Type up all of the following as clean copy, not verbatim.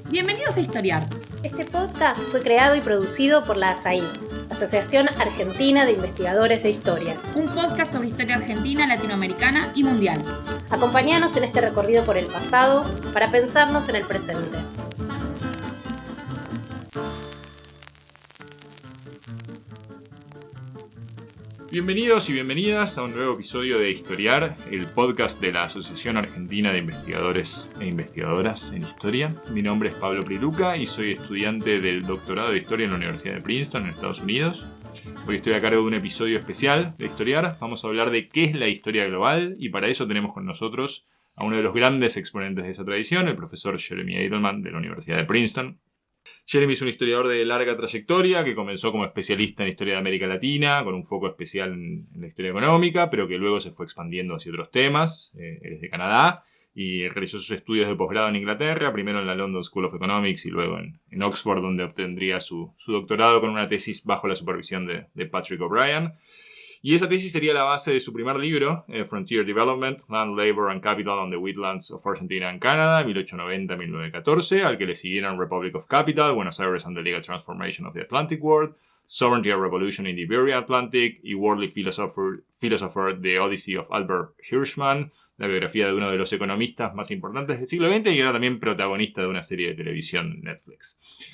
Bienvenidos a Historiar. Este podcast fue creado y producido por la ASAI, Asociación Argentina de Investigadores de Historia. Un podcast sobre historia argentina, latinoamericana y mundial. Acompáñanos en este recorrido por el pasado para pensarnos en el presente. Bienvenidos y bienvenidas a un nuevo episodio de Historiar, el podcast de la Asociación Argentina de Investigadores e Investigadoras en Historia. Mi nombre es Pablo Priluca y soy estudiante del doctorado de Historia en la Universidad de Princeton, en Estados Unidos. Hoy estoy a cargo de un episodio especial de Historiar. Vamos a hablar de qué es la historia global y para eso tenemos con nosotros a uno de los grandes exponentes de esa tradición, el profesor Jeremy Edelman de la Universidad de Princeton. Jeremy es un historiador de larga trayectoria que comenzó como especialista en historia de América Latina, con un foco especial en la historia económica, pero que luego se fue expandiendo hacia otros temas. Él es de Canadá y realizó sus estudios de posgrado en Inglaterra, primero en la London School of Economics y luego en Oxford, donde obtendría su doctorado con una tesis bajo la supervisión de Patrick O'Brien. Y esa tesis sería la base de su primer libro, Frontier Development, Land, Labor and Capital on the Wheatlands of Argentina and Canada, 1890-1914, al que le siguieron Republic of Capital, Buenos Aires and the Legal Transformation of the Atlantic World, Sovereignty and Revolution in the Iberian Atlantic y Worldly Philosopher, The Odyssey of Albert Hirschman, la biografía de uno de los economistas más importantes del siglo XX y era también protagonista de una serie de televisión Netflix.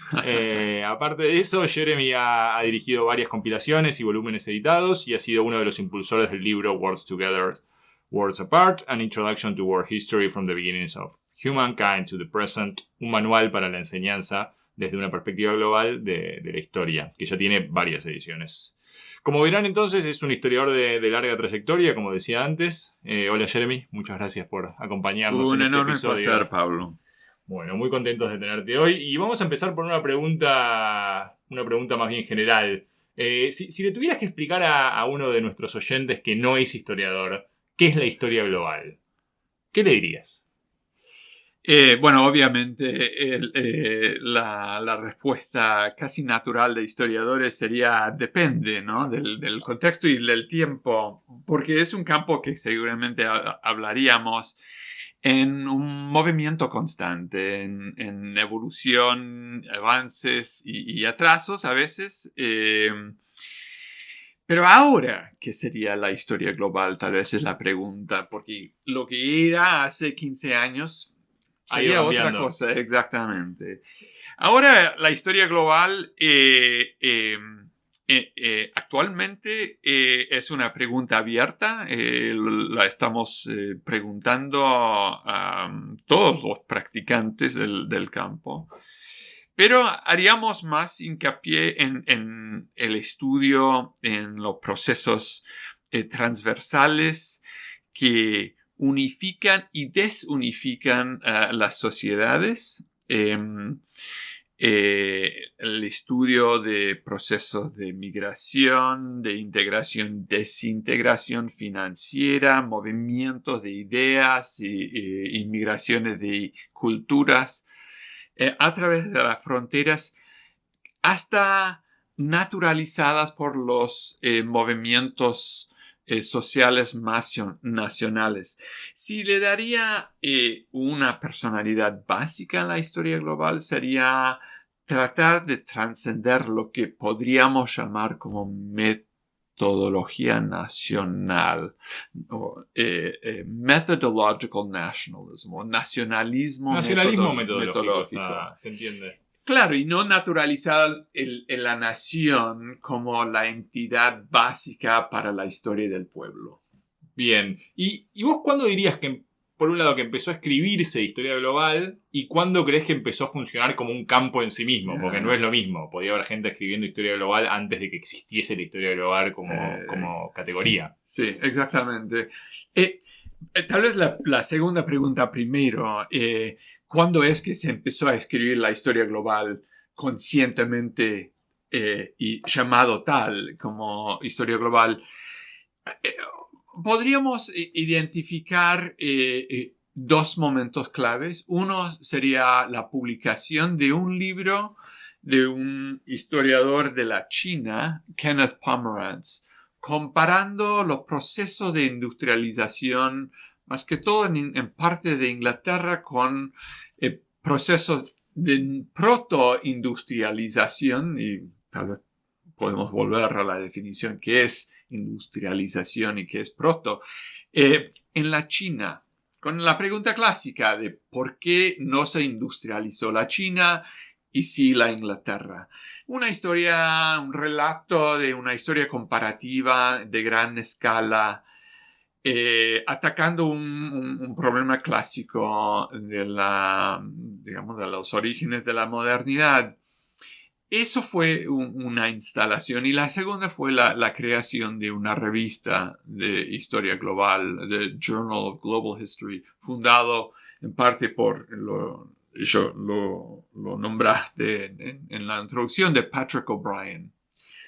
Aparte de eso, Jeremy ha dirigido varias compilaciones y volúmenes editados y ha sido uno de los impulsores del libro Worlds Together, Worlds Apart, An Introduction to World History from the Beginnings of Humankind to the Present, un manual para la enseñanza desde una perspectiva global de la historia, que ya tiene varias ediciones. Como verán entonces, es un historiador de larga trayectoria, como decía antes. Hola Jeremy, muchas gracias por acompañarnos en este episodio. Un enorme placer, Pablo. Bueno, muy contentos de tenerte hoy. Y vamos a empezar por una pregunta más bien general. Si le tuvieras que explicar a uno de nuestros oyentes que no es historiador, ¿qué es la historia global? ¿Qué le dirías? Bueno, obviamente la respuesta casi natural de historiadores sería depende, ¿no? del contexto y del tiempo, porque es un campo que seguramente hablaríamos en un movimiento constante, en evolución, avances y atrasos a veces. Pero ahora, ¿qué sería la historia global? Tal vez es la pregunta, porque lo que era hace 15 años... sería otra cosa, exactamente. Ahora, la historia global actualmente es una pregunta abierta. La estamos preguntando a todos los practicantes del campo. Pero haríamos más hincapié en el estudio, en los procesos transversales que unifican y desunifican las sociedades. El estudio de procesos de migración, de integración, desintegración financiera, movimientos de ideas y migraciones de culturas a través de las fronteras hasta naturalizadas por los movimientos sociales más nacionales. Si le daría una personalidad básica en la historia global, sería tratar de trascender lo que podríamos llamar como metodología nacional, o methodological nationalism, o nacionalismo metodológico. Se entiende. Claro, y no naturalizar la nación como la entidad básica para la historia del pueblo. Bien. ¿Y vos cuándo dirías que, por un lado, que empezó a escribirse historia global y cuándo crees que empezó a funcionar como un campo en sí mismo? Porque no es lo mismo. Podía haber gente escribiendo historia global antes de que existiese la historia global como categoría. Sí, exactamente. Tal vez la segunda pregunta primero. ¿Cuándo es que se empezó a escribir la historia global conscientemente y llamado tal como historia global? Podríamos identificar dos momentos claves. Uno sería la publicación de un libro de un historiador de la China, Kenneth Pomeranz, comparando los procesos de industrialización, más que todo en parte de Inglaterra, con procesos de protoindustrialización, y tal vez podemos volver a la definición qué es industrialización y qué es proto, en la China, con la pregunta clásica de por qué no se industrializó la China y sí la Inglaterra. Una historia, un relato de una historia comparativa de gran escala, atacando un problema clásico de los orígenes de la modernidad. Eso fue una instalación, y la segunda fue la creación de una revista de historia global, The Journal of Global History, fundado en parte por, lo nombraste en la introducción, de Patrick O'Brien,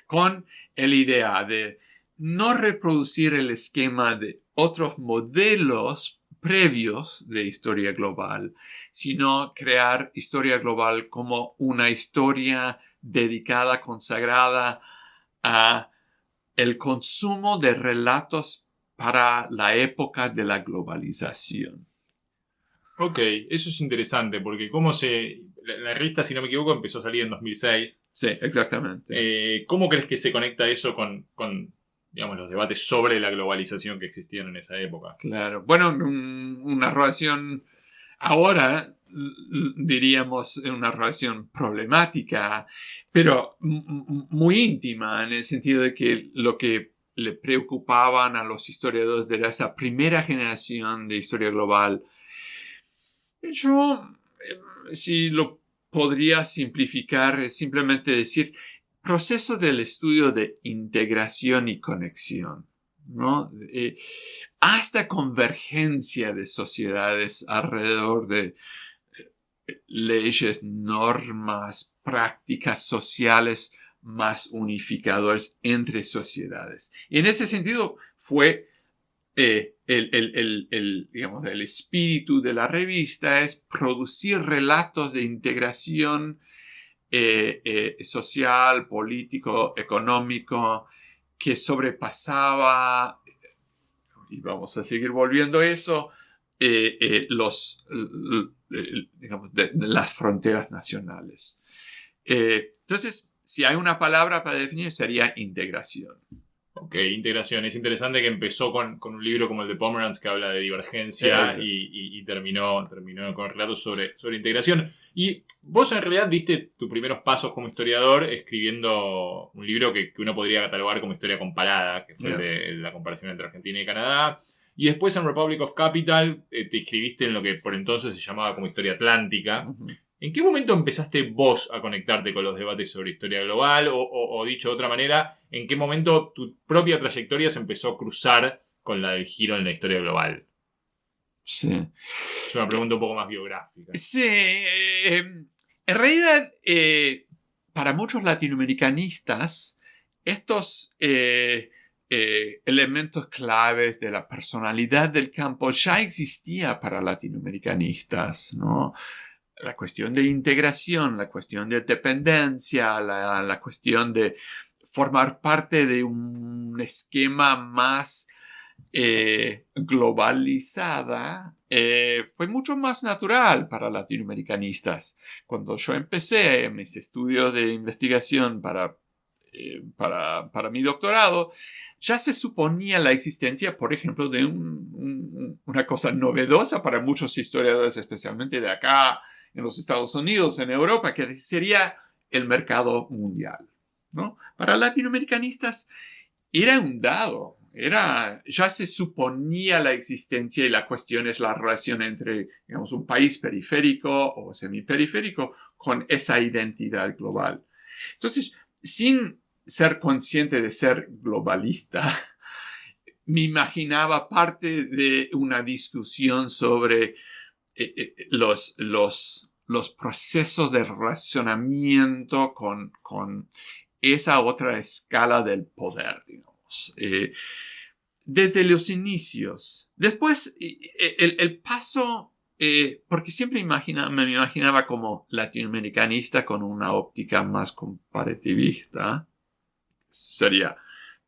con la idea de no reproducir el esquema de otros modelos previos de historia global, sino crear historia global como una historia dedicada, consagrada a el consumo de relatos para la época de la globalización. Ok, eso es interesante, porque la revista, si no me equivoco, empezó a salir en 2006. Sí, exactamente. ¿Cómo crees que se conecta eso con digamos, los debates sobre la globalización que existían en esa época? Claro. Bueno, una relación ahora, diríamos, una relación problemática, pero muy íntima, en el sentido de que lo que le preocupaban a los historiadores de esa primera generación de historia global, yo, si lo podría simplificar, es simplemente decir, proceso del estudio de integración y conexión, ¿no? Hasta convergencia de sociedades alrededor de leyes, normas, prácticas sociales más unificadoras entre sociedades. Y en ese sentido fue digamos, el espíritu de la revista, es producir relatos de integración social, político, económico, que sobrepasaba, y vamos a seguir volviendo a eso, digamos, de las fronteras nacionales. Entonces, si hay una palabra para definir, sería integración. Ok, integración. Es interesante que empezó con un libro como el de Pomeranz, que habla de divergencia, y terminó con relatos sobre integración. Y vos en realidad diste tus primeros pasos como historiador escribiendo un libro que uno podría catalogar como historia comparada, que fue de la comparación entre Argentina y Canadá. Y después en Republic of Capital te inscribiste en lo que por entonces se llamaba como historia atlántica. Uh-huh. ¿En qué momento empezaste vos a conectarte con los debates sobre historia global? O dicho de otra manera, ¿en qué momento tu propia trayectoria se empezó a cruzar con la del giro en la historia global? Sí. Es una pregunta un poco más biográfica. Sí. En realidad, para muchos latinoamericanistas, estos elementos claves de la personalidad del campo ya existían para latinoamericanistas, ¿no? La cuestión de integración, la cuestión de dependencia, la cuestión de formar parte de un esquema más globalizada, fue mucho más natural para latinoamericanistas. Cuando yo empecé mis estudios de investigación para mi doctorado, ya se suponía la existencia, por ejemplo, de una cosa novedosa para muchos historiadores, especialmente de acá, en los Estados Unidos, en Europa, que sería el mercado mundial, ¿no? Para latinoamericanistas era un dado, ya se suponía la existencia, y la cuestión es la relación entre, digamos, un país periférico o semiperiférico con esa identidad global. Entonces, sin ser consciente de ser globalista, me imaginaba parte de una discusión sobre los procesos de relacionamiento con esa otra escala del poder, digamos, desde los inicios. Después, el paso, porque siempre me imaginaba como latinoamericanista con una óptica más comparativista, sería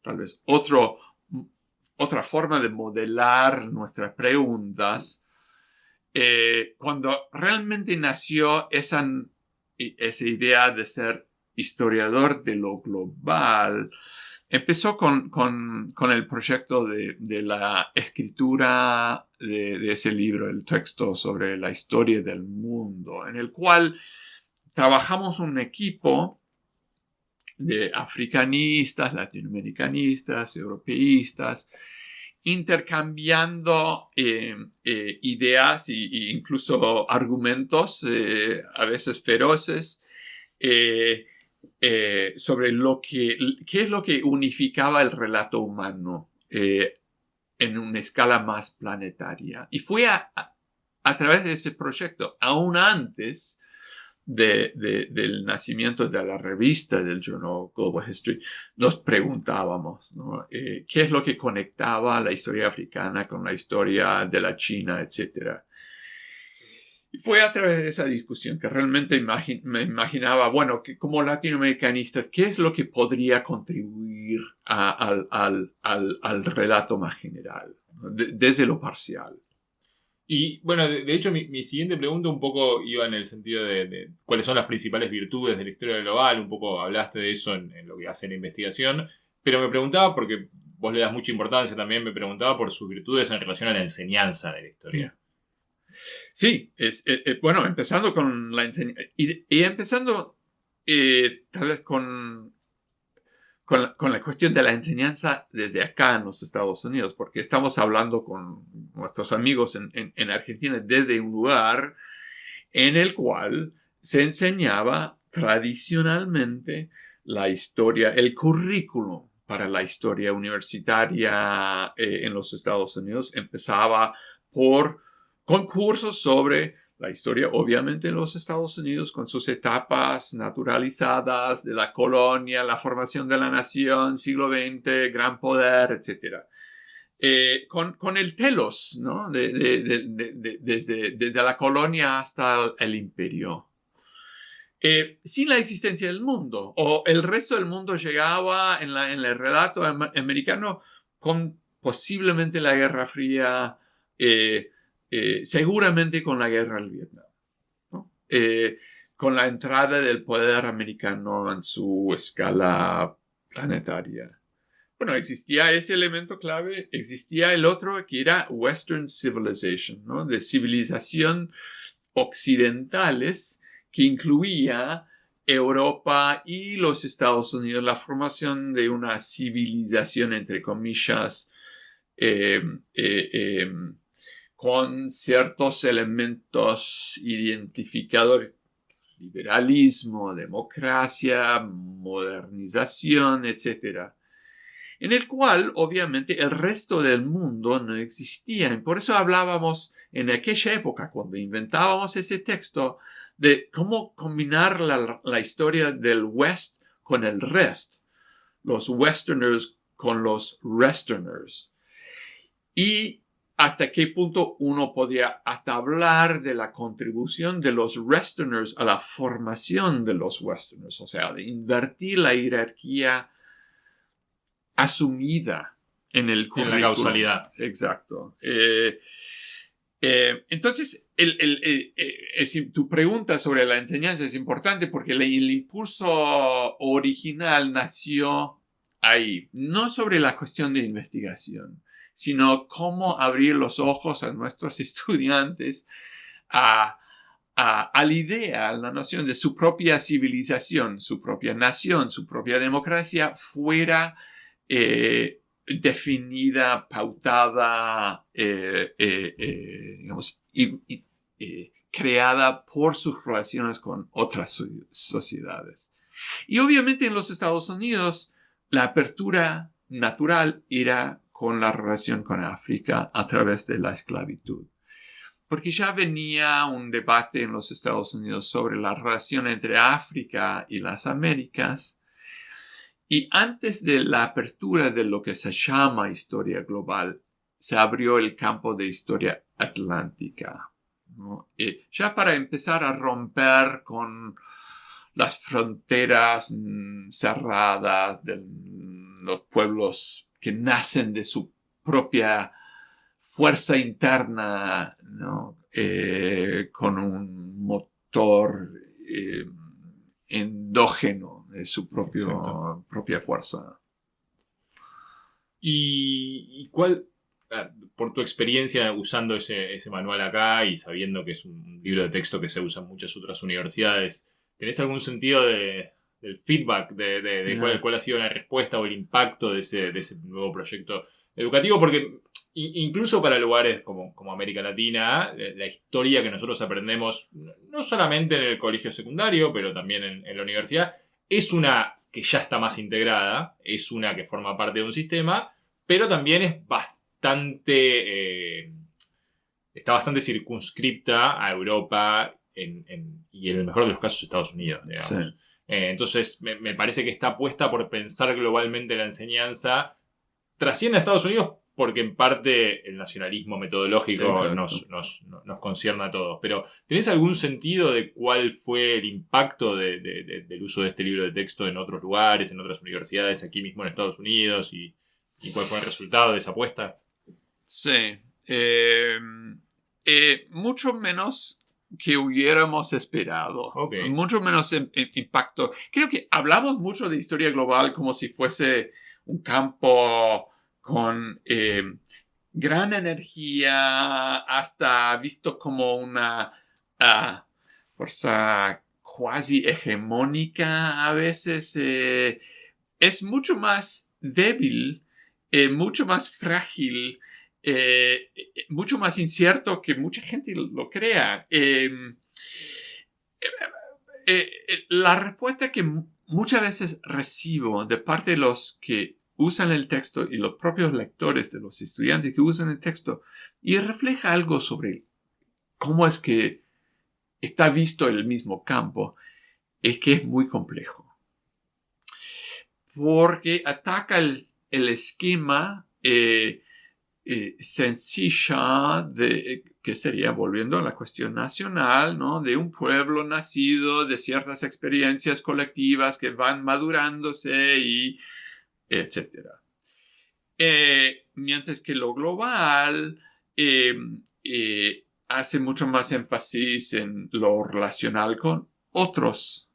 tal vez otra forma de modelar nuestras preguntas. cuando realmente nació esa idea de ser historiador de lo global, empezó con el proyecto de la escritura de ese libro, el texto sobre la historia del mundo, en el cual trabajamos un equipo de africanistas, latinoamericanistas, europeístas, intercambiando ideas e incluso argumentos, a veces feroces, sobre qué es lo que unificaba el relato humano en una escala más planetaria. Y fue a través de ese proyecto, aún antes del nacimiento de la revista del Journal Global History, nos preguntábamos, ¿no? ¿Qué es lo que conectaba la historia africana con la historia de la China, etcétera? Y fue a través de esa discusión que realmente me imaginaba, bueno, que como latinoamericanistas, ¿qué es lo que podría contribuir al relato más general, ¿no? Desde lo parcial? Y bueno, de hecho mi siguiente pregunta un poco iba en el sentido de cuáles son las principales virtudes de la historia global. Un poco hablaste de eso en lo que hace la investigación, pero me preguntaba, porque vos le das mucha importancia también, me preguntaba por sus virtudes en relación a la enseñanza de la historia. Sí, bueno, empezando con la enseñanza y empezando tal vez con la cuestión de la enseñanza desde acá en los Estados Unidos, porque estamos hablando con nuestros amigos en Argentina desde un lugar en el cual se enseñaba tradicionalmente la historia, el currículum para la historia universitaria en los Estados Unidos empezaba con cursos sobre la historia, obviamente, en los Estados Unidos, con sus etapas naturalizadas de la colonia, la formación de la nación, siglo XX, gran poder, etc. Con el telos, ¿no? Desde la colonia hasta el imperio. Sin la existencia del mundo, o el resto del mundo llegaba en el relato americano con posiblemente la Guerra Fría, seguramente con la guerra del Vietnam, ¿no? Con la entrada del poder americano en su escala planetaria. Bueno, existía ese elemento clave, existía el otro que era Western Civilization, ¿no? De civilización occidentales que incluía Europa y los Estados Unidos, la formación de una civilización, entre comillas, con ciertos elementos identificadores, liberalismo, democracia, modernización, etc. En el cual, obviamente, el resto del mundo no existía. Y por eso hablábamos en aquella época, cuando inventábamos ese texto, de cómo combinar la historia del West con el rest, los Westerners con los Resterners. Y hasta qué punto uno podía hasta hablar de la contribución de los Westerners a la formación de los Westerners, o sea, de invertir la jerarquía asumida en el currículum. En la causalidad. Exacto. Entonces, tu pregunta sobre la enseñanza es importante porque el impulso original nació ahí, no sobre la cuestión de investigación, sino cómo abrir los ojos a nuestros estudiantes a la idea, a la noción de su propia civilización, su propia nación, su propia democracia fuera definida, pautada, digamos, creada por sus relaciones con otras sociedades. Y obviamente en los Estados Unidos la apertura natural era con la relación con África a través de la esclavitud. Porque ya venía un debate en los Estados Unidos sobre la relación entre África y las Américas. Y antes de la apertura de lo que se llama historia global, se abrió el campo de historia atlántica, ¿no? Ya para empezar a romper con las fronteras cerradas de los pueblos que nacen de su propia fuerza interna, ¿no? Con un motor endógeno de su propia fuerza. ¿Y cuál, por tu experiencia usando ese manual acá y sabiendo que es un libro de texto que se usa en muchas otras universidades, ¿tenés algún sentido del feedback, de cuál ha sido la respuesta o el impacto de ese nuevo proyecto educativo? Porque incluso para lugares como América Latina, la historia que nosotros aprendemos, no solamente en el colegio secundario, pero también en la universidad, es una que ya está más integrada, es una que forma parte de un sistema, pero también es está bastante circunscripta a Europa y en el mejor de los casos Estados Unidos, digamos. Sí. Entonces me parece que está apuesta por pensar globalmente la enseñanza, trasciende a Estados Unidos porque en parte el nacionalismo metodológico nos concierne a todos. Pero ¿tenés algún sentido de cuál fue el impacto del uso de este libro de texto en otros lugares, en otras universidades, aquí mismo en Estados Unidos? ¿Y cuál fue el resultado de esa apuesta? Sí. Mucho menos que hubiéramos esperado. Okay. Mucho menos impacto. Creo que hablamos mucho de historia global como si fuese un campo con gran energía, hasta visto como una fuerza cuasi hegemónica a veces. Es mucho más débil, mucho más frágil, mucho más incierto que mucha gente lo crea. La respuesta que muchas veces recibo de parte de los que usan el texto y los propios lectores de los estudiantes que usan el texto, y refleja algo sobre cómo es que está visto el mismo campo, es que es muy complejo. Porque ataca el esquema sencilla que sería, volviendo a la cuestión nacional, ¿no? De un pueblo nacido de ciertas experiencias colectivas que van madurándose y etcétera. Mientras que lo global hace mucho más énfasis en lo relacional con otros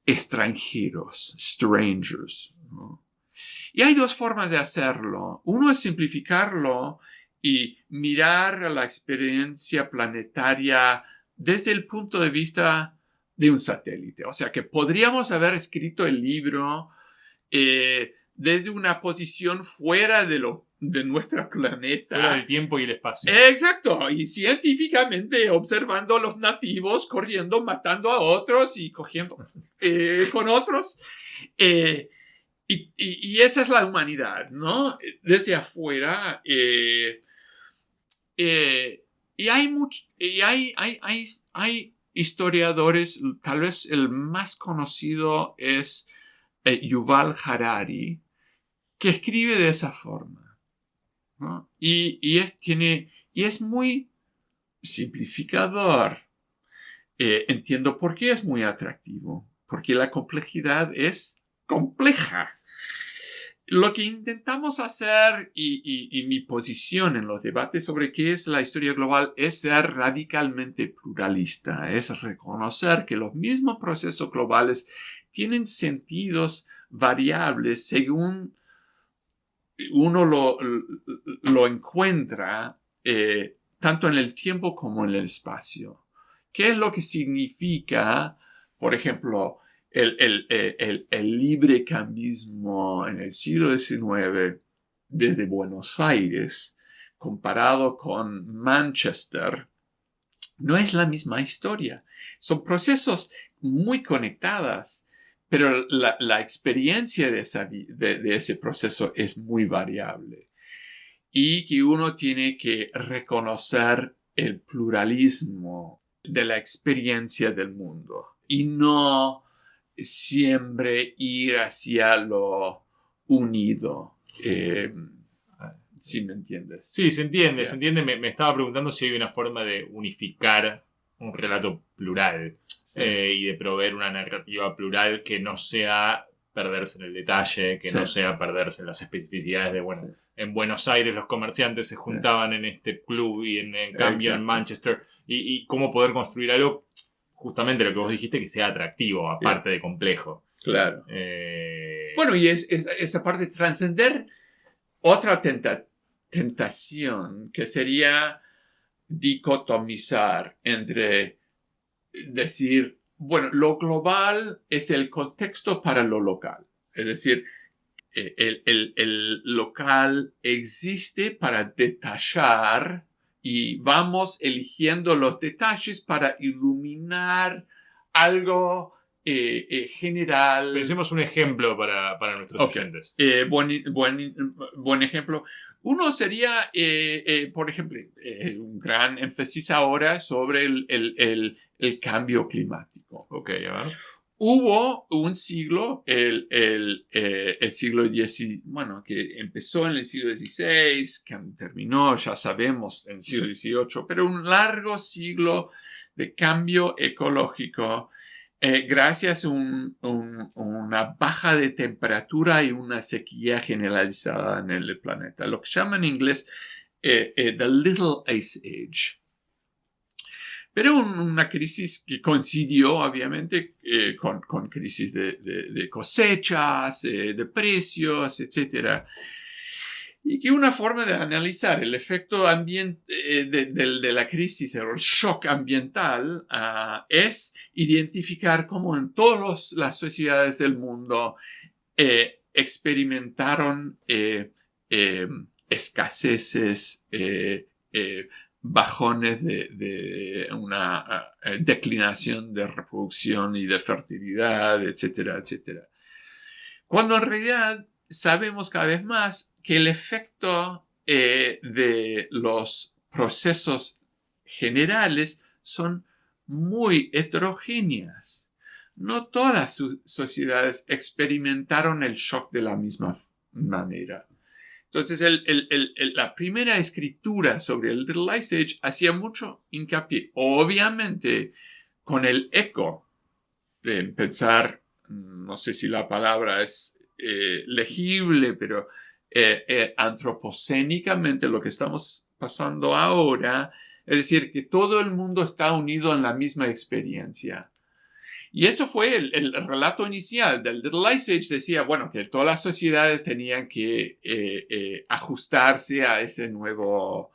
extranjeros, strangers, ¿no? Y hay dos formas de hacerlo. Uno es simplificarlo y mirar a la experiencia planetaria desde el punto de vista de un satélite. O sea que podríamos haber escrito el libro desde una posición fuera de nuestro planeta. Fuera del tiempo y el espacio. Exacto, y científicamente observando a los nativos corriendo, matando a otros y cogiendo con otros. Y esa es la humanidad, ¿no? Desde afuera. Y hay historiadores, tal vez el más conocido es Yuval Harari, que escribe de esa forma, ¿no? Y es muy simplificador. Entiendo por qué es muy atractivo, porque la complejidad es compleja. Lo que intentamos hacer y mi posición en los debates sobre qué es la historia global es ser radicalmente pluralista, es reconocer que los mismos procesos globales tienen sentidos variables según uno lo encuentra tanto en el tiempo como en el espacio. ¿Qué es lo que significa, por ejemplo, el libre cambismo en el siglo XIX desde Buenos Aires comparado con Manchester? No es la misma historia. Son procesos muy conectados, pero la experiencia de ese proceso es muy variable. Y que uno tiene que reconocer el pluralismo de la experiencia del mundo y no siempre ir hacia lo unido. ¿Sí me entiendes? Sí, se entiende, Yeah. se entiende. Me estaba preguntando si hay una forma de unificar un relato plural, Sí. y de proveer una narrativa plural que no sea perderse en el detalle, que Sí. no sea perderse en las especificidades de, Sí. en Buenos Aires los comerciantes se juntaban en este club y en cambio en Manchester. Y cómo poder construir algo, justamente lo que vos dijiste, que sea atractivo, aparte de complejo. Claro. Bueno, y esa parte de trascender otra tentación, que sería dicotomizar entre decir, bueno, lo global es el contexto para lo local. Es decir, el local existe para detallar y vamos eligiendo los detalles para iluminar algo general. Pensemos un ejemplo para nuestros oyentes. Buen ejemplo. Uno sería, por ejemplo, un gran énfasis ahora sobre el cambio climático. Ok, a ver. Hubo un siglo, el siglo XIX, bueno, que empezó en el siglo XVI, que terminó, ya sabemos, en el siglo XVIII, pero un largo siglo de cambio ecológico gracias a una baja de temperatura y una sequía generalizada en el planeta, lo que se llama en inglés the Little Ice Age. Pero una crisis que coincidió, obviamente, con crisis de cosechas, de precios, etc. Y que una forma de analizar el efecto de la crisis o el shock ambiental es identificar cómo en todas las sociedades del mundo experimentaron escaseces, bajones de una declinación de reproducción y de fertilidad, etcétera, etcétera. Cuando en realidad sabemos cada vez más que el efecto de los procesos generales son muy heterogéneas. No todas las sociedades experimentaron el shock de la misma manera. Entonces, la primera escritura sobre el Little Ice Age hacía mucho hincapié, obviamente, con el eco, de pensar, no sé si la palabra es legible, pero antropocénicamente lo que estamos pasando ahora, es decir, que todo el mundo está unido en la misma experiencia. Y eso fue el relato inicial del Little Ice Age. Decía, bueno, que todas las sociedades tenían que ajustarse a esa nueva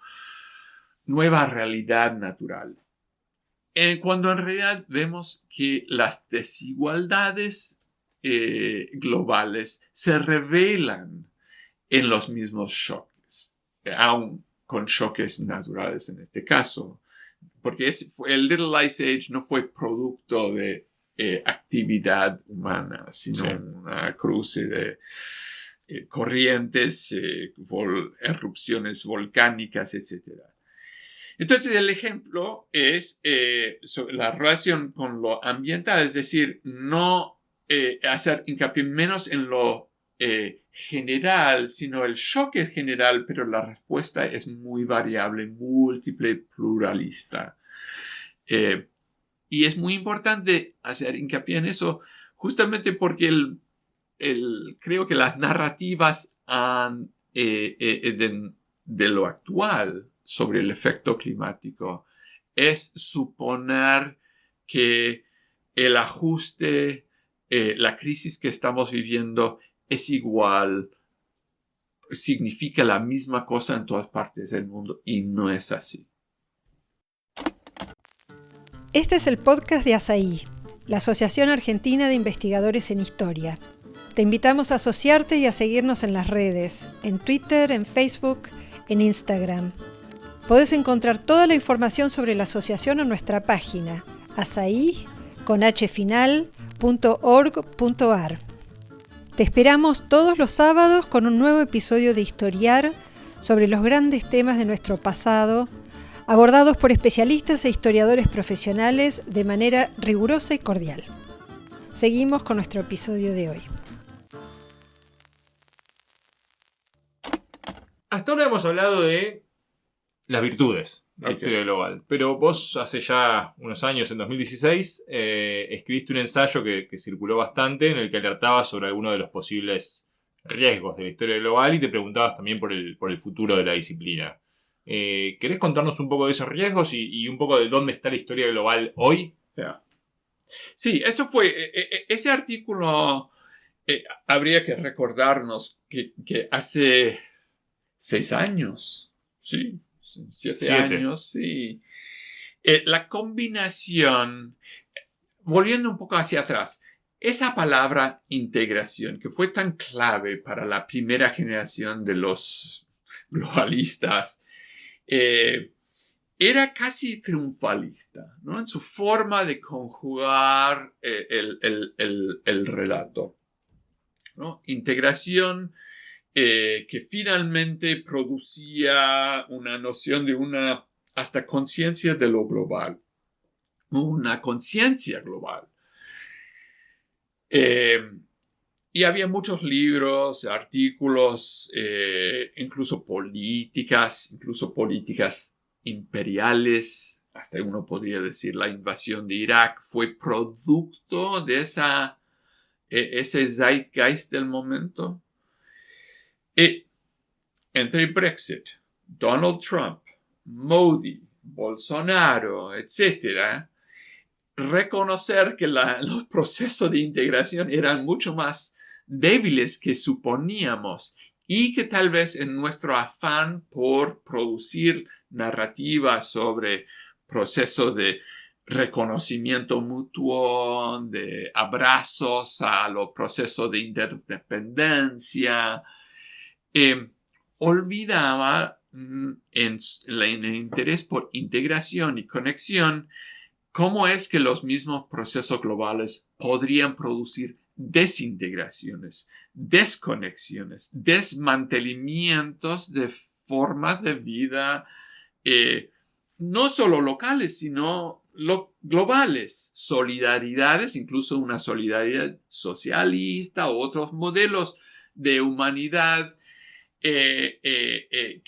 realidad natural. Cuando en realidad vemos que las desigualdades globales se revelan en los mismos choques, aun con choques naturales en este caso. Porque el Little Ice Age no fue producto de actividad humana, sino una cruce de corrientes, erupciones volcánicas, etc. Entonces el ejemplo es la relación con lo ambiental, es decir, no hacer hincapié menos en lo general, sino el shock es general, pero la respuesta es muy variable, múltiple, pluralista. Y es muy importante hacer hincapié en eso, justamente porque creo que las narrativas de lo actual sobre el efecto climático es suponer que el ajuste, la crisis que estamos viviendo es igual, significa la misma cosa en todas partes del mundo, y no es así. Este es el podcast de ASAI, la Asociación Argentina de Investigadores en Historia. Te invitamos a asociarte y a seguirnos en las redes, en Twitter, en Facebook, en Instagram. Podés encontrar toda la información sobre la asociación en nuestra página, asai.org.ar. Te esperamos todos los sábados con un nuevo episodio de Historiar sobre los grandes temas de nuestro pasado, abordados por especialistas e historiadores profesionales de manera rigurosa y cordial. Seguimos con nuestro episodio de hoy. Hasta ahora hemos hablado de las virtudes de la historia global, pero vos hace ya unos años, en 2016, escribiste un ensayo que circuló bastante en el que alertaba sobre algunos de los posibles riesgos de la historia global y te preguntabas también por el futuro de la disciplina. ¿Querés contarnos un poco de esos riesgos y un poco de dónde está la historia global hoy? Yeah. Sí, eso fue, ese artículo, habría que recordarnos que hace 6 años, sí, 7 años, sí. La combinación, volviendo un poco hacia atrás, esa palabra integración, que fue tan clave para la primera generación de los globalistas, era casi triunfalista, ¿no? En su forma de conjugar el relato, ¿no? Integración que finalmente producía una noción de una hasta conciencia de lo global, una conciencia global. Y había muchos libros, artículos, incluso políticas imperiales. Hasta uno podría decir la invasión de Irak fue producto de ese zeitgeist del momento. Entre Brexit, Donald Trump, Modi, Bolsonaro, etc., reconocer que los procesos de integración eran mucho más débiles que suponíamos y que tal vez en nuestro afán por producir narrativas sobre procesos de reconocimiento mutuo, de abrazos a los procesos de interdependencia, olvidaba en el interés por integración y conexión cómo es que los mismos procesos globales podrían producir desintegraciones, desconexiones, desmantelamientos de formas de vida, no solo locales, sino globales, solidaridades, incluso una solidaridad socialista, otros modelos de humanidad que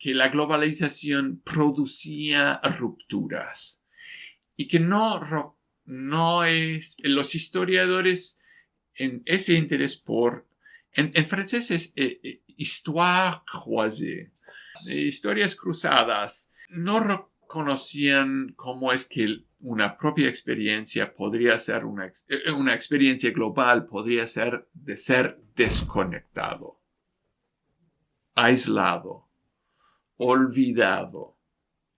la globalización producía rupturas. Y que no es, los historiadores en ese interés por, en francés es histoire croisée, historias cruzadas, no reconocían cómo es que una propia experiencia podría ser una experiencia global, podría ser de ser desconectado, aislado, olvidado,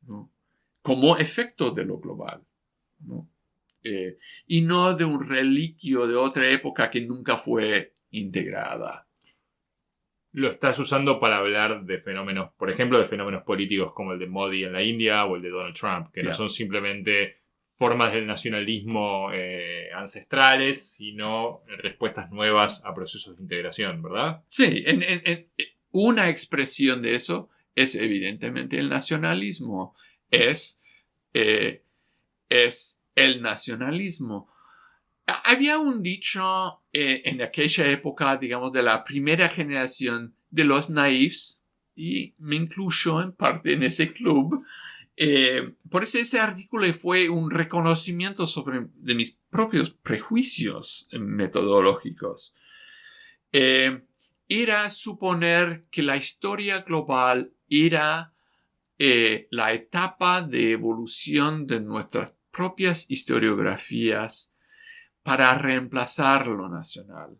¿no? Como efecto de lo global, ¿no? Y no de un reliquio de otra época que nunca fue integrada. Lo estás usando para hablar de fenómenos, por ejemplo, de fenómenos políticos como el de Modi en la India o el de Donald Trump, que no son simplemente formas del nacionalismo ancestrales, sino respuestas nuevas a procesos de integración, ¿verdad? Sí, una expresión de eso es evidentemente el nacionalismo. Es el nacionalismo. Había un dicho en aquella época, digamos, de la primera generación de los naifs, y me incluyo en parte en ese club. Por eso ese artículo fue un reconocimiento de mis propios prejuicios metodológicos. Era suponer que la historia global era la etapa de evolución de nuestras propias historiografías para reemplazar lo nacional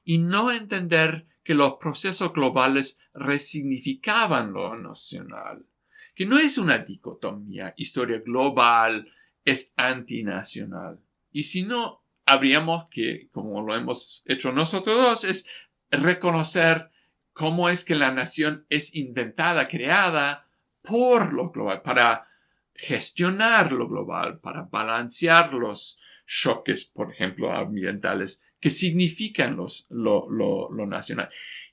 y no entender que los procesos globales resignificaban lo nacional, que no es una dicotomía, historia global es antinacional. Y si no, habríamos que, como lo hemos hecho nosotros dos, es reconocer cómo es que la nación es inventada, creada por lo global, para gestionar lo global, para balancear los choques, por ejemplo, ambientales, que significan lo nacional.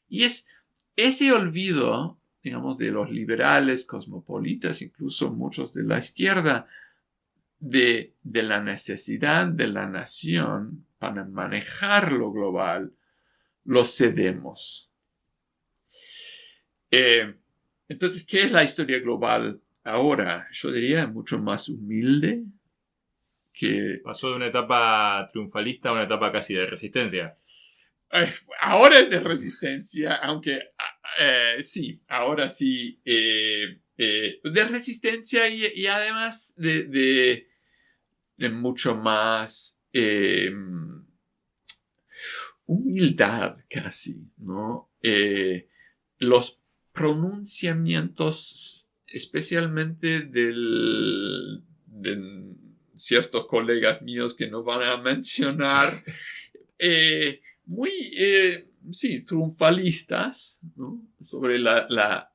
Y es ese olvido, digamos, de los liberales, cosmopolitas, incluso muchos de la izquierda, de la necesidad de la nación para manejar lo global, lo cedemos. Entonces, ¿qué es la historia global ahora? Yo diría mucho más humilde. Que pasó de una etapa triunfalista a una etapa casi de resistencia. ahora es de resistencia, aunque sí, ahora sí, de resistencia y además de mucho más humildad casi, ¿no? Los pronunciamientos, especialmente de ciertos colegas míos que no van a mencionar, muy, sí, triunfalistas, ¿no? Sobre la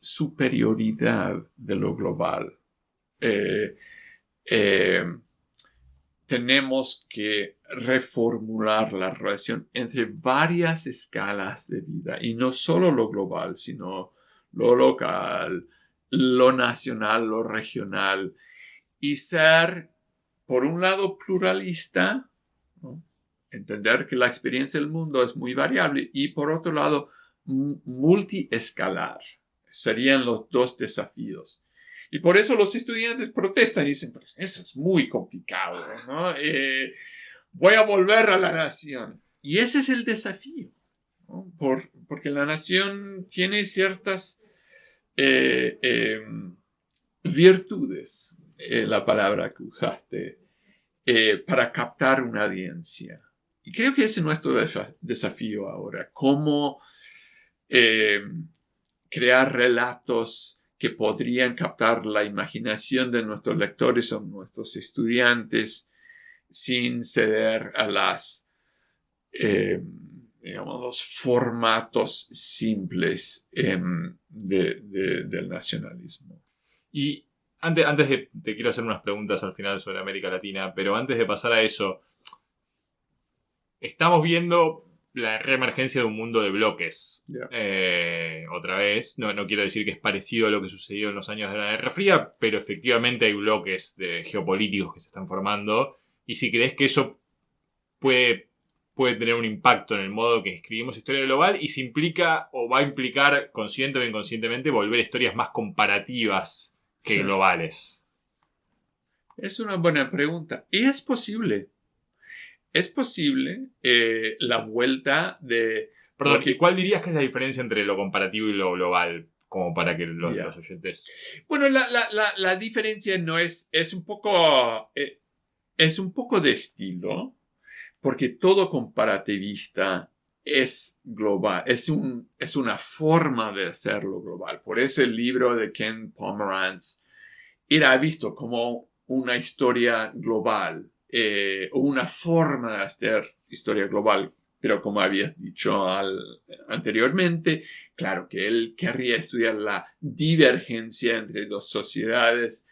superioridad de lo global. Tenemos que reformular la relación entre varias escalas de vida, y no solo lo global, sino lo local, lo nacional, lo regional, y ser, por un lado, pluralista, ¿no? Entender que la experiencia del mundo es muy variable, y por otro lado, multiescalar. Serían los dos desafíos. Y por eso los estudiantes protestan y dicen, eso es muy complicado, ¿no? Voy a volver a la nación. Y ese es el desafío, ¿no? Porque la nación tiene ciertas virtudes, la palabra que usaste, para captar una audiencia. Y creo que ese es nuestro desafío ahora, cómo crear relatos que podrían captar la imaginación de nuestros lectores o nuestros estudiantes sin ceder a los formatos simples del nacionalismo. Y te quiero hacer unas preguntas al final sobre América Latina, pero antes de pasar a eso, estamos viendo la reemergencia de un mundo de bloques. Yeah. Otra vez, no quiero decir que es parecido a lo que sucedió en los años de la Guerra Fría, pero efectivamente hay bloques geopolíticos que se están formando. Y si crees que eso puede tener un impacto en el modo que escribimos historia global, y si implica o va a implicar, consciente o inconscientemente, volver a historias más comparativas que globales. Es una buena pregunta. Y es posible. Es posible la vuelta de... Perdón, ¿y cuál dirías que es la diferencia entre lo comparativo y lo global? Como para que los oyentes... Bueno, la diferencia no es un poco de estilo, porque todo comparativista es global, es una forma de hacerlo global. Por eso el libro de Ken Pomeranz era visto como una historia global, o una forma de hacer historia global. Pero como habías dicho anteriormente, claro que él querría estudiar la divergencia entre dos sociedades,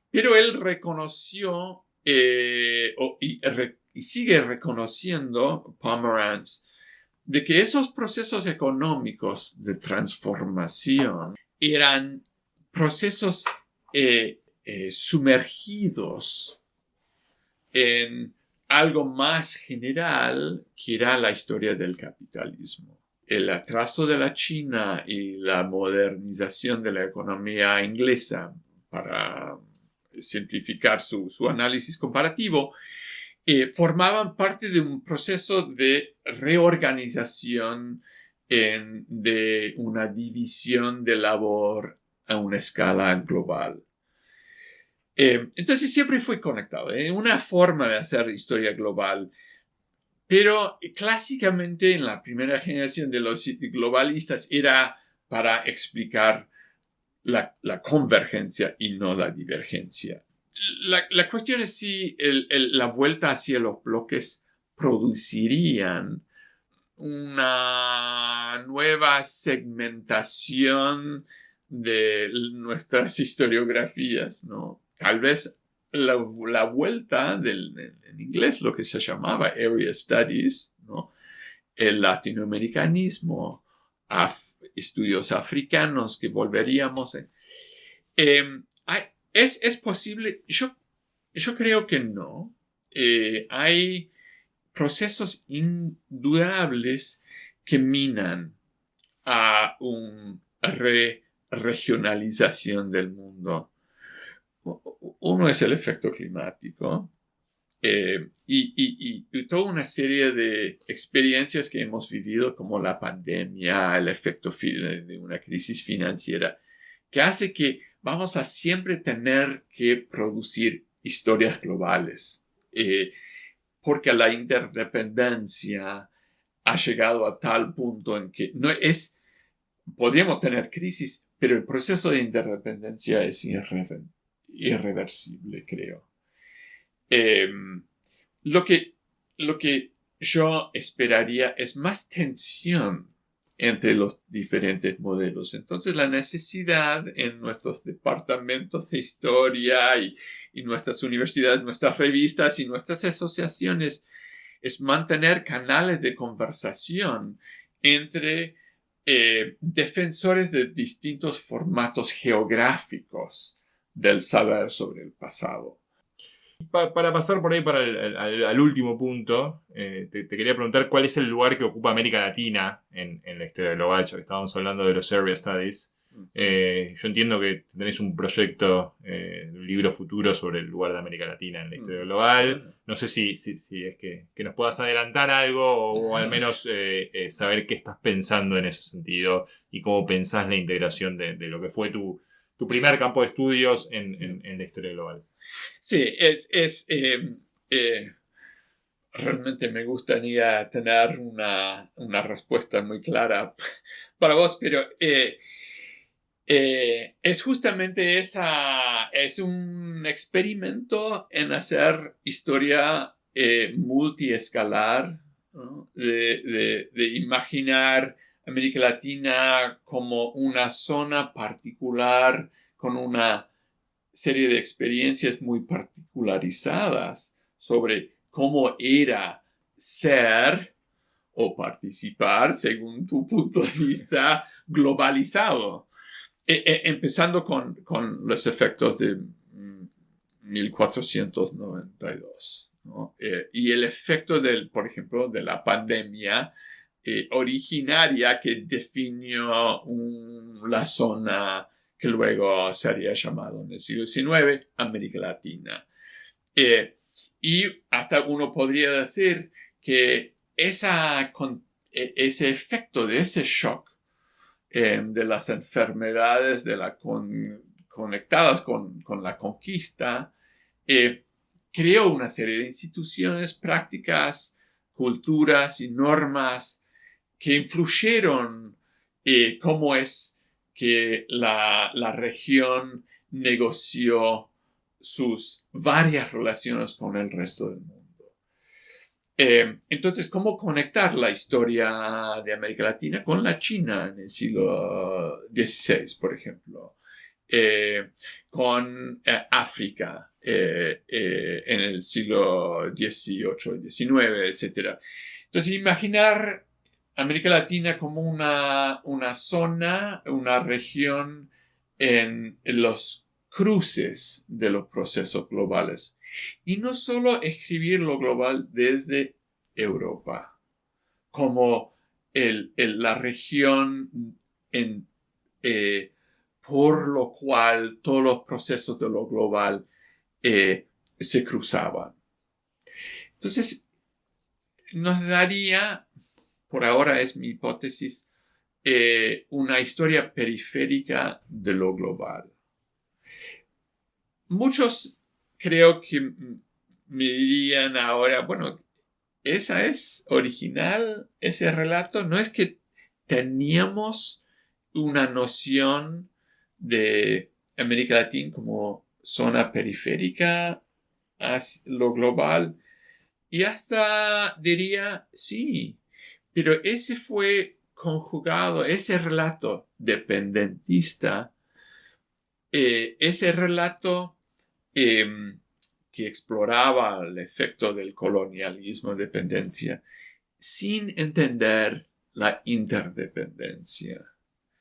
pero él reconoció y sigue reconociendo, Pomeranz, de que esos procesos económicos de transformación eran procesos sumergidos en algo más general que era la historia del capitalismo. El atraso de la China y la modernización de la economía inglesa, para simplificar su análisis comparativo, formaban parte de un proceso de reorganización de una división de labor a una escala global. Entonces siempre fue conectado, una forma de hacer historia global, pero clásicamente en la primera generación de los globalistas era para explicar la convergencia y no la divergencia. La cuestión es si la vuelta hacia los bloques producirían una nueva segmentación de nuestras historiografías, ¿no? Tal vez la vuelta en inglés, lo que se llamaba Area Studies, ¿no? El latinoamericanismo, estudios africanos que volveríamos. ¿Es posible? Yo creo que no. Hay procesos indudables que minan a una regionalización del mundo. Uno es el efecto climático, y toda una serie de experiencias que hemos vivido, como la pandemia, el efecto de una crisis financiera, que hace que vamos a siempre tener que producir historias globales, porque la interdependencia ha llegado a tal punto en que podríamos tener crisis, pero el proceso de interdependencia es irreversible, creo. Lo que yo esperaría es más tensión entre los diferentes modelos. Entonces, la necesidad en nuestros departamentos de historia y nuestras universidades, nuestras revistas y nuestras asociaciones es mantener canales de conversación entre defensores de distintos formatos geográficos del saber sobre el pasado. Para pasar por ahí al último punto, te quería preguntar cuál es el lugar que ocupa América Latina en la historia global, ya que estábamos hablando de los Area Studies. Yo entiendo que tenés un proyecto, un libro futuro sobre el lugar de América Latina en la historia global. No sé si es que nos puedas adelantar algo o al menos saber qué estás pensando en ese sentido y cómo pensás la integración de lo que fue tu primer campo de estudios en la historia global. Sí, realmente me gustaría tener una respuesta muy clara para vos, pero es justamente es un experimento en hacer historia multiescalar, ¿no? De imaginar América Latina como una zona particular con una serie de experiencias muy particularizadas sobre cómo era ser o participar, según tu punto de vista, globalizado. Empezando con los efectos de 1492, ¿no? Y el efecto por ejemplo, de la pandemia originaria que definió la zona que luego sería llamado en el siglo XIX América Latina. Y hasta uno podría decir que ese efecto de ese shock de las enfermedades conectadas con la conquista creó una serie de instituciones, prácticas, culturas y normas que influyeron cómo es que la región negoció sus varias relaciones con el resto del mundo. Entonces, ¿cómo conectar la historia de América Latina con la China en el siglo XVI, por ejemplo? Con África en el siglo XVIII, XIX, etc. Entonces, imaginar América Latina como una zona, una región en los cruces de los procesos globales. Y no solo escribir lo global desde Europa, como la región por lo cual todos los procesos de lo global se cruzaban. Entonces, nos daría, por ahora es mi hipótesis, una historia periférica de lo global. Muchos creo que me dirían ahora, bueno, ¿esa es original, ese relato? ¿No es que teníamos una noción de América Latina como zona periférica a lo global? Y hasta diría, sí, pero ese fue conjugado, ese relato dependentista, ese relato que exploraba el efecto del colonialismo de dependencia sin entender la interdependencia.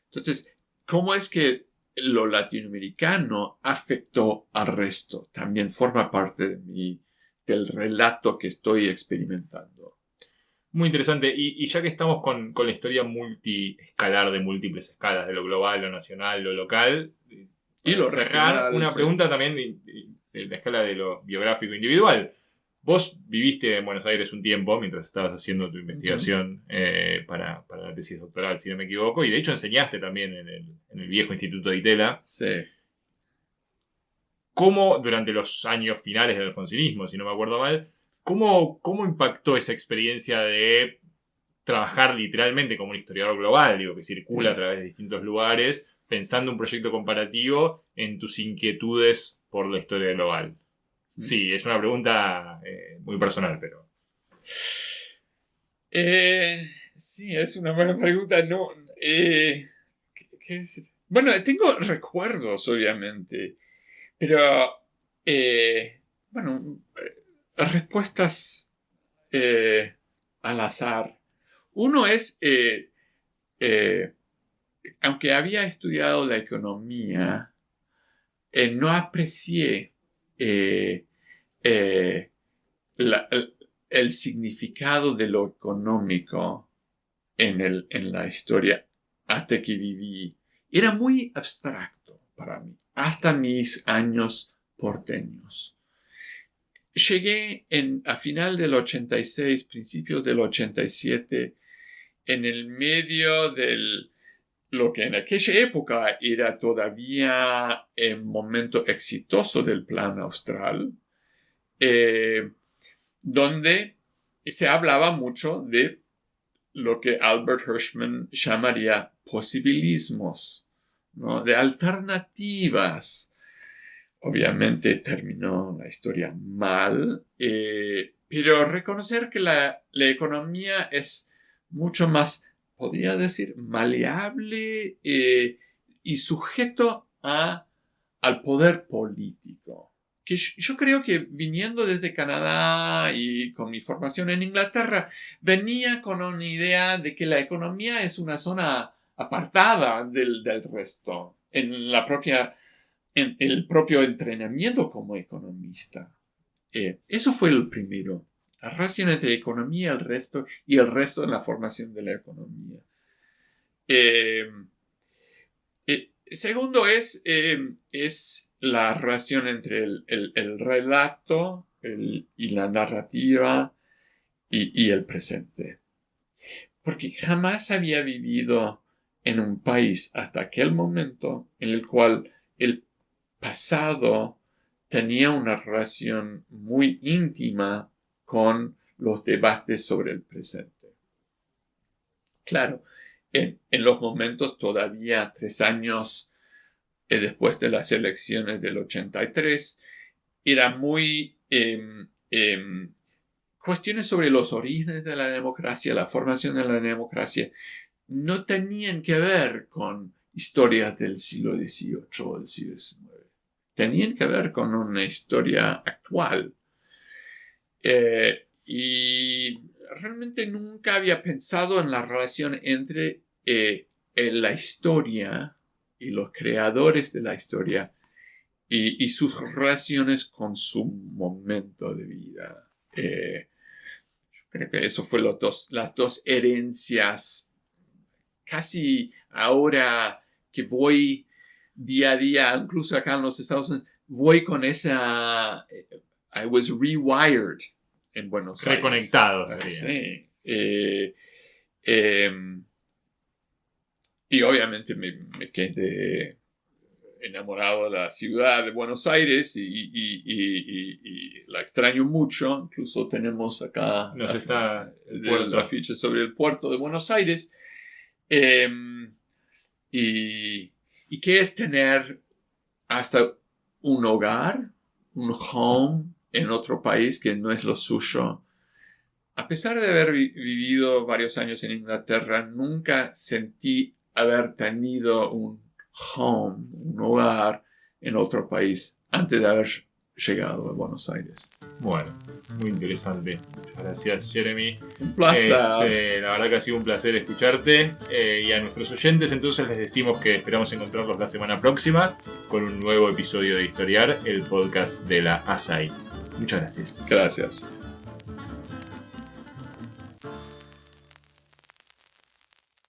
Entonces, ¿cómo es que lo latinoamericano afectó al resto? También forma parte del relato que estoy experimentando. Muy interesante. Y ya que estamos con la historia multiescalar de múltiples escalas, de lo global, lo nacional, lo local, y lo cerrar regional, una pregunta también de la escala de lo biográfico individual. Vos viviste en Buenos Aires un tiempo mientras estabas haciendo tu investigación para la tesis doctoral, si no me equivoco, y de hecho enseñaste también en el viejo Instituto de Itela. Sí. ¿Cómo, durante los años finales del alfonsinismo, si no me acuerdo mal, cómo impactó esa experiencia de trabajar literalmente como un historiador global, digo, que circula a través de distintos lugares, pensando un proyecto comparativo en tus inquietudes por la historia global? Sí, es una pregunta muy personal, pero... Sí, es una buena pregunta. No, ¿qué decir? Bueno, tengo recuerdos, obviamente, pero, respuestas al azar. Uno es, aunque había estudiado la economía, no aprecié el significado de lo económico en la historia hasta que viví. Era muy abstracto para mí, hasta mis años porteños. Llegué a final del 86, principios del 87, en el medio del lo que en aquella época era todavía el momento exitoso del Plan Austral, donde se hablaba mucho de lo que Albert Hirschman llamaría posibilismos, ¿no? De alternativas. Obviamente terminó la historia mal, pero reconocer que la economía es mucho más, podría decir, maleable y sujeto al poder político. Que yo creo que viniendo desde Canadá y con mi formación en Inglaterra, venía con una idea de que la economía es una zona apartada del resto, en el propio entrenamiento como economista. Eso fue el primero. La relación entre economía y el resto en la formación de la economía. Segundo es la relación entre el relato y la narrativa y el presente. Porque jamás había vivido en un país hasta aquel momento en el cual el pasado tenía una relación muy íntima con los debates sobre el presente. Claro, en los momentos todavía 3 años después de las elecciones del 83, era muy cuestiones sobre los orígenes de la democracia, la formación de la democracia, no tenían que ver con historias del siglo XVIII o del siglo XIX. Tenían que ver con una historia actual. Y realmente nunca había pensado en la relación entre la historia y los creadores de la historia y sus relaciones con su momento de vida. Yo creo que eso fue las dos herencias. Casi ahora que voy día a día, incluso acá en los Estados Unidos, voy con esa... I was rewired en Buenos Aires. Reconectado. Sí. Y obviamente me quedé enamorado de la ciudad de Buenos Aires y la extraño mucho. Incluso tenemos acá el afiche sobre el puerto de Buenos Aires. Y qué es tener hasta un hogar, un home en otro país que no es lo suyo. A pesar de haber vivido varios años en Inglaterra, nunca sentí haber tenido un home, un hogar en otro país antes de haber llegado a Buenos Aires. Bueno, muy interesante. Muchas gracias, Jeremy. Un placer. La verdad que ha sido un placer escucharte. Y a nuestros oyentes entonces les decimos que esperamos encontrarlos la semana próxima con un nuevo episodio de Historiar, el podcast de la ASAI. Muchas gracias. Gracias.